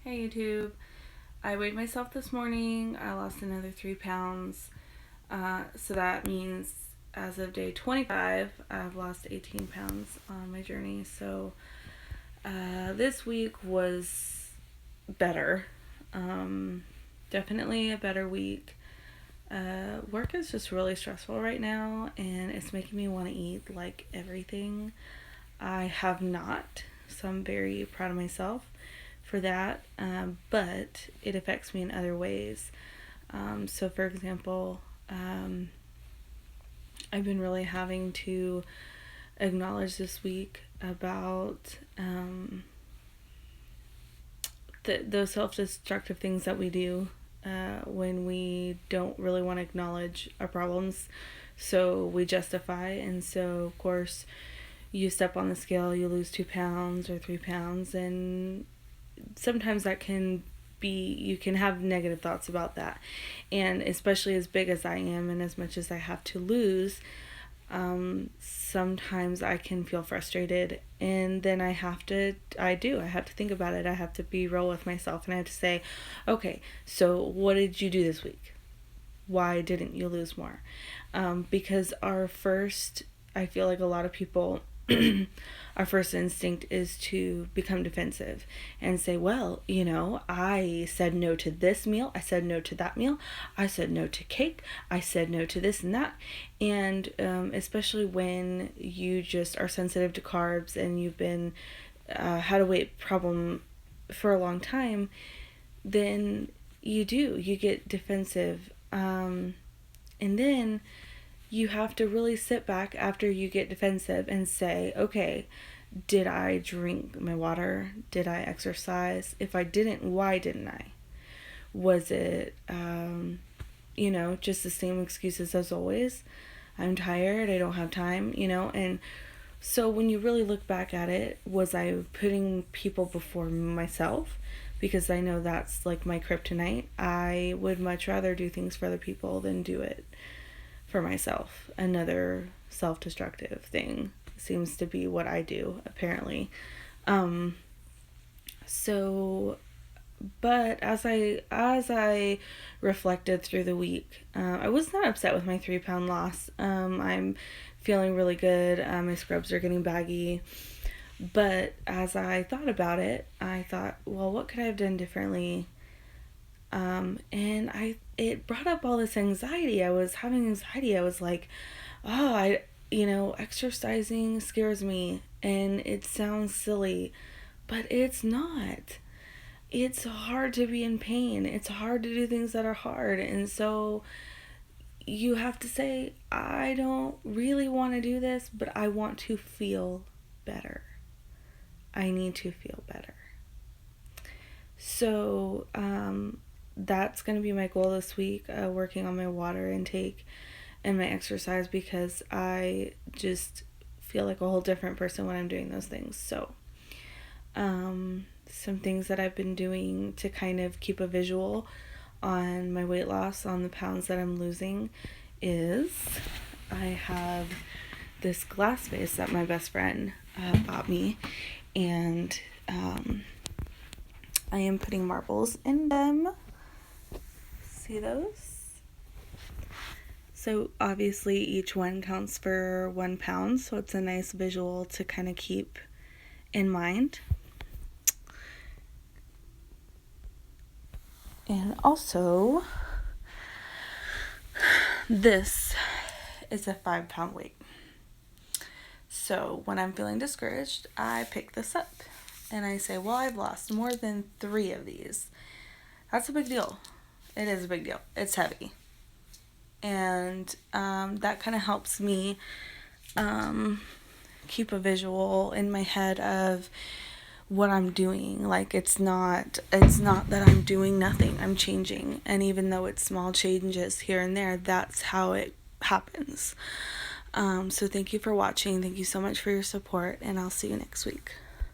Hey YouTube. I weighed myself this morning. I lost another 3 pounds. So that means as of day 25, I've lost 18 pounds on my journey. So this week was better. Definitely a better week. Work is just really stressful right now, and it's making me want to eat like everything. I have not, so I'm very proud of myself for that, but it affects me in other ways. So, for example, I've been really having to acknowledge this week about those self destructive things that we do when we don't really want to acknowledge our problems. So we justify, and so, of course, you step on the scale, you lose 2 pounds or 3 pounds, and sometimes that can be, you can have negative thoughts about that. And especially as big as I am and as much as I have to lose, sometimes I can feel frustrated, and then I have to think about it. I have to be real with myself, and I have to say, okay, so what did you do this week? Why didn't you lose more? Because I feel like a lot of people, our first instinct is to become defensive and say, well, I said no to this meal, I said no to that meal, I said no to cake, I said no to this and that. And especially when you just are sensitive to carbs and you've been had a weight problem for a long time, then you get defensive. And then you have to really sit back after you get defensive and say, okay, did I drink my water? Did I exercise? If I didn't, why didn't I? Was it, just the same excuses as always? I'm tired, I don't have time, and so when you really look back at it, was I putting people before myself? Because I know that's like my kryptonite. I would much rather do things for other people than do it for myself. Another self-destructive thing seems to be what I do, apparently. So, but as I reflected through the week, I was not upset with my 3 pound loss. I'm feeling really good. My scrubs are getting baggy. But as I thought about it, I thought, well, what could I have done differently? And it brought up all this anxiety. I was having anxiety. I was like, oh, exercising scares me, and it sounds silly, but it's not. It's hard to be in pain. It's hard to do things that are hard, and so you have to say, I don't really want to do this, but I want to feel better. I need to feel better. So, that's going to be my goal this week, working on my water intake and my exercise, because I just feel like a whole different person when I'm doing those things. So, some things that I've been doing to kind of keep a visual on my weight loss, on the pounds that I'm losing, is I have this glass vase that my best friend bought me, and I am putting marbles in them. See those? So obviously each one counts for 1 pound, so it's a nice visual to kind of keep in mind. And also, this is a 5 pound weight. So when I'm feeling discouraged, I pick this up and I say, well, I've lost more than 3 of these. That's a big deal. It is a big deal. It's heavy. And that kind of helps me keep a visual in my head of what I'm doing. Like, it's not that I'm doing nothing. I'm changing. And even though it's small changes here and there, that's how it happens. So thank you for watching. Thank you so much for your support, and I'll see you next week.